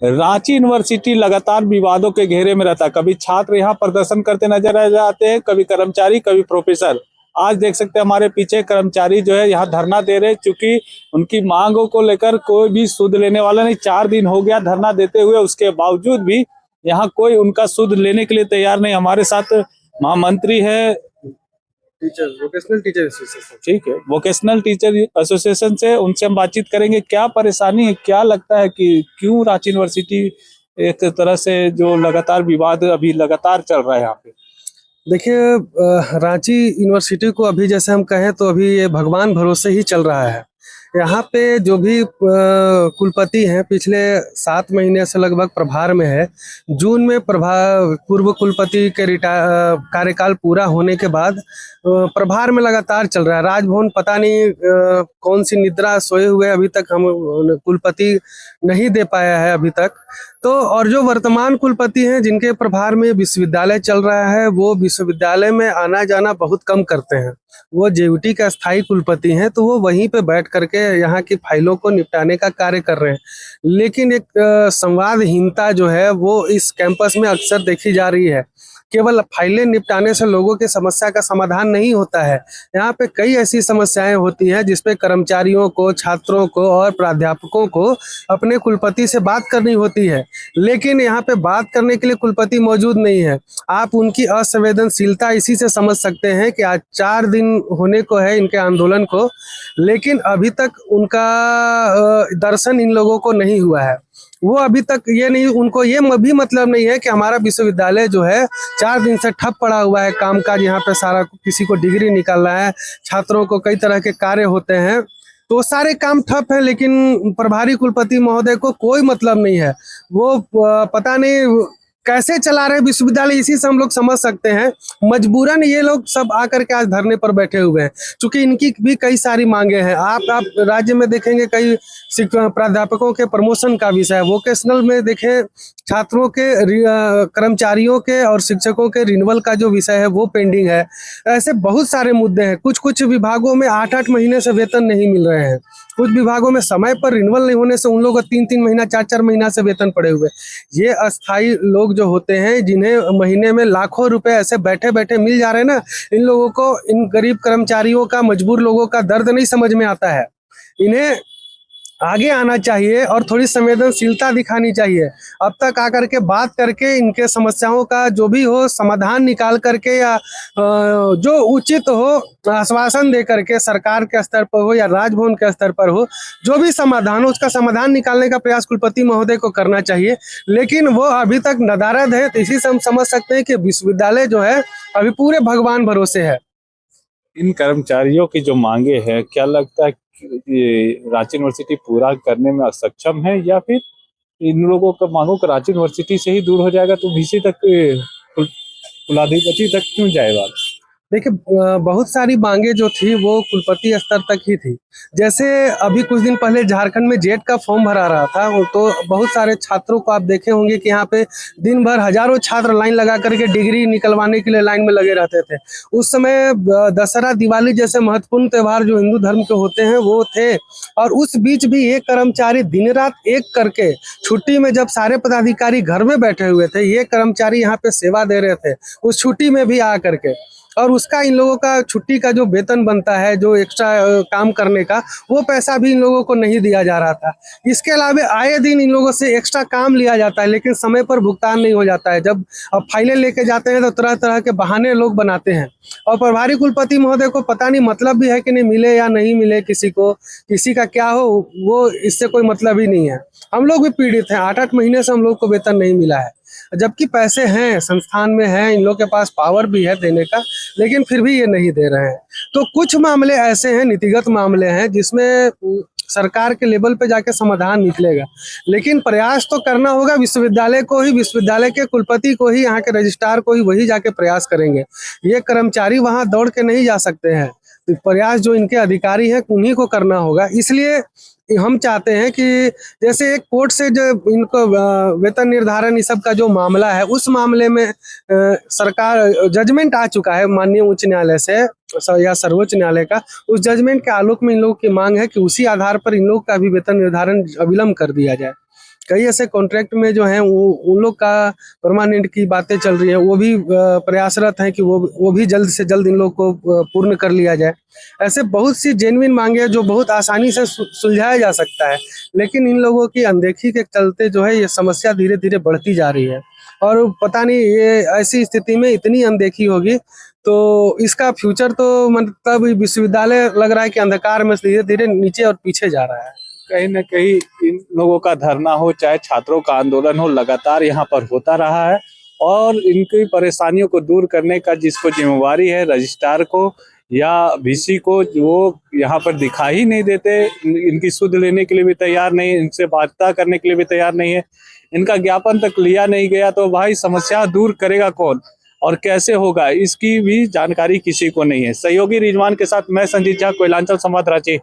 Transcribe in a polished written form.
Ranchi university लगातार विवादों के घेरे में रहता है। कभी छात्र यहाँ प्रदर्शन करते नजर आ जाते हैं, कभी कर्मचारी, कभी प्रोफेसर। आज देख सकते हैं हमारे पीछे कर्मचारी जो है यहाँ धरना दे रहे हैं, क्योंकि उनकी मांगों को लेकर कोई भी सुध लेने वाला नहीं। 4 दिन हो गया धरना देते हुए, उसके बावजूद भी यहाँ कोई उनका सुध लेने के लिए तैयार नहीं। हमारे साथ महामंत्री है टीचर वोकेशनल टीचर एसोसिएशन। ठीक है, वोकेशनल टीचर एसोसिएशन से, उनसे हम बातचीत करेंगे। क्या परेशानी है, क्या लगता है कि क्यों रांची यूनिवर्सिटी एक तरह से जो लगातार विवाद अभी लगातार चल रहा है यहाँ पे? देखिए, रांची यूनिवर्सिटी को अभी जैसे हम कहें तो अभी ये भगवान भरोसे ही चल रहा है। यहाँ पे जो भी कुलपति हैं पिछले 7 महीने से लगभग प्रभार में है। जून में पूर्व कुलपति के कार्यकाल पूरा होने के बाद प्रभार में लगातार चल रहा है। राजभवन पता नहीं कौन सी निद्रा सोए हुए अभी तक हम कुलपति नहीं दे पाया है अभी तक। तो और जो वर्तमान कुलपति हैं जिनके प्रभार में विश्वविद्यालय चल रहा है, वो विश्वविद्यालय में आना जाना बहुत कम करते हैं। वो जेयूटी का स्थायी कुलपति हैं, तो वो वहीं पे बैठ करके यहाँ की फाइलों को निपटाने का कार्य कर रहे हैं। लेकिन एक संवादहीनता जो है वो इस कैंपस में अक्सर देखी जा रही है। केवल फाइलें निपटाने से लोगों की समस्या का समाधान नहीं होता है। यहाँ पे कई ऐसी समस्याएं होती हैं जिसपे कर्मचारियों को, छात्रों को और प्राध्यापकों को अपने कुलपति से बात करनी होती है। लेकिन यहाँ पे बात करने के लिए कुलपति मौजूद नहीं है। आप उनकी असंवेदनशीलता इसी से समझ सकते हैं कि आज 4 दिन होने को है इनके आंदोलन को, लेकिन अभी तक उनका दर्शन इन लोगों को नहीं हुआ है। वो अभी तक ये नहीं, उनको ये भी मतलब नहीं है कि हमारा विश्वविद्यालय जो है 4 दिन से ठप पड़ा हुआ है। कामकाज यहाँ पे सारा, किसी को डिग्री निकालना है, छात्रों को कई तरह के कार्य होते हैं, तो सारे काम ठप है। लेकिन प्रभारी कुलपति महोदय को कोई मतलब नहीं है। वो पता नहीं कैसे चला रहे विश्वविद्यालय, इसी से हम लोग समझ सकते हैं। मजबूरन ये लोग सब आकर के आज धरने पर बैठे हुए हैं, क्योंकि इनकी भी कई सारी मांगे हैं। आप राज्य में देखेंगे कई प्राध्यापकों के प्रमोशन का विषय है। वोकेशनल में देखें, छात्रों के, कर्मचारियों के और शिक्षकों के रिन्यूअल का जो विषय है वो पेंडिंग है। ऐसे बहुत सारे मुद्दे हैं। कुछ विभागों में 8-8 महीने से वेतन नहीं मिल रहे हैं। कुछ विभागों में समय पर रिन्यूअल नहीं होने से उन लोगों को 3-3 महीना, 4-4 महीना से वेतन पड़े हुए। ये अस्थाई लोग जो होते हैं, जिन्हें महीने में लाखों रुपए ऐसे बैठे बैठे मिल जा रहे हैं ना, इन लोगों को, इन गरीब कर्मचारियों का, मजबूर लोगों का दर्द नहीं समझ में आता है। इन्हें आगे आना चाहिए और थोड़ी संवेदनशीलता दिखानी चाहिए। अब तक आकर के बात करके इनके समस्याओं का जो भी हो समाधान निकाल करके, या जो उचित हो आश्वासन दे करके, सरकार के स्तर पर हो या राजभवन के स्तर पर हो, जो भी समाधान हो उसका समाधान निकालने का प्रयास कुलपति महोदय को करना चाहिए। लेकिन वो अभी तक नदारद है। तो इसी से हम समझ सकते हैं कि विश्वविद्यालय जो है अभी पूरे भगवान भरोसे है। इन कर्मचारियों की जो मांगे हैं, क्या लगता है ये रांची यूनिवर्सिटी पूरा करने में असक्षम है, या फिर इन लोगों का मांगों का रांची यूनिवर्सिटी से ही दूर हो जाएगा तो वीसी तक, कुलाधिपति तक क्यों जाएगा? देखिए, बहुत सारी मांगे जो थी वो कुलपति स्तर तक ही थी। जैसे अभी कुछ दिन पहले झारखंड में जेट का फॉर्म भरा रहा था, तो बहुत सारे छात्रों को आप देखे होंगे कि यहाँ पे दिन भर हजारों छात्र लाइन लगा करके डिग्री निकलवाने के लिए लाइन में लगे रहते थे। उस समय दशहरा, दिवाली जैसे महत्वपूर्ण त्यौहार जो हिंदू धर्म के होते हैं वो थे। और उस बीच भी ये कर्मचारी दिन रात एक करके, छुट्टी में जब सारे पदाधिकारी घर में बैठे हुए थे, ये कर्मचारी यहाँ पे सेवा दे रहे थे उस छुट्टी में भी आ करके। और उसका इन लोगों का छुट्टी का जो वेतन बनता है, जो एक्स्ट्रा काम करने का, वो पैसा भी इन लोगों को नहीं दिया जा रहा था। इसके अलावा आए दिन इन लोगों से एक्स्ट्रा काम लिया जाता है, लेकिन समय पर भुगतान नहीं हो जाता है। जब अब फाइलें लेके जाते हैं तो तरह तरह के बहाने लोग बनाते हैं। और प्रभारी कुलपति महोदय को पता नहीं मतलब भी है कि नहीं मिले या नहीं मिले, किसी को, किसी का क्या हो, वो इससे कोई मतलब ही नहीं है। हम लोग भी पीड़ित हैं। 8-8 महीने से हम लोग को वेतन नहीं मिला है, जबकि पैसे हैं, संस्थान में हैं, इन लोग के पास पावर भी है देने का, लेकिन फिर भी ये नहीं दे रहे हैं। तो कुछ मामले ऐसे हैं, नीतिगत मामले हैं, जिसमें सरकार के लेवल पे जाके समाधान निकलेगा। लेकिन प्रयास तो करना होगा विश्वविद्यालय को ही, विश्वविद्यालय के कुलपति को ही, यहाँ के रजिस्ट्रार को ही, वही जाके प्रयास करेंगे। ये कर्मचारी वहाँ दौड़ के नहीं जा सकते हैं। तो प्रयास जो इनके अधिकारी हैं उन्हीं को करना होगा। इसलिए हम चाहते हैं कि जैसे एक कोर्ट से जो इनको वेतन निर्धारण इस सब का जो मामला है, उस मामले में सरकार, जजमेंट आ चुका है माननीय उच्च न्यायालय से या सर्वोच्च न्यायालय का। उस जजमेंट के आलोक में इन लोगों की मांग है कि उसी आधार पर इन लोग का भी वेतन निर्धारण अविलंब कर दिया जाए। कई ऐसे कॉन्ट्रैक्ट में जो हैं वो उन लोग का परमानेंट की बातें चल रही हैं, वो भी प्रयासरत हैं कि वो भी जल्द से जल्द इन लोग को पूर्ण कर लिया जाए। ऐसे बहुत सी जेन्युइन मांगे हैं जो बहुत आसानी से सुलझाया जा सकता है, लेकिन इन लोगों की अनदेखी के चलते जो है ये समस्या धीरे धीरे बढ़ती जा रही है। और पता नहीं ये ऐसी स्थिति में इतनी अनदेखी होगी तो इसका फ्यूचर तो मतलब विश्वविद्यालय लग रहा है कि अंधकार में धीरे धीरे नीचे और पीछे जा रहा है। कहीं न कहीं इन लोगों का धरना हो चाहे छात्रों का आंदोलन हो, लगातार यहाँ पर होता रहा है और इनकी परेशानियों को दूर करने का जिसको जिम्मेवारी है, रजिस्ट्रार को या वीसी को, वो यहाँ पर दिखाई ही नहीं देते, इनकी सुध लेने के लिए भी तैयार नहीं, इनसे वार्ता करने के लिए भी तैयार नहीं है। इनका ज्ञापन तक लिया नहीं गया तो भाई समस्या दूर करेगा कौन और कैसे होगा, इसकी भी जानकारी किसी को नहीं है। सहयोगी रिजवान के साथ मैं संजीत झा, कोयलांचल संवाद, रांची।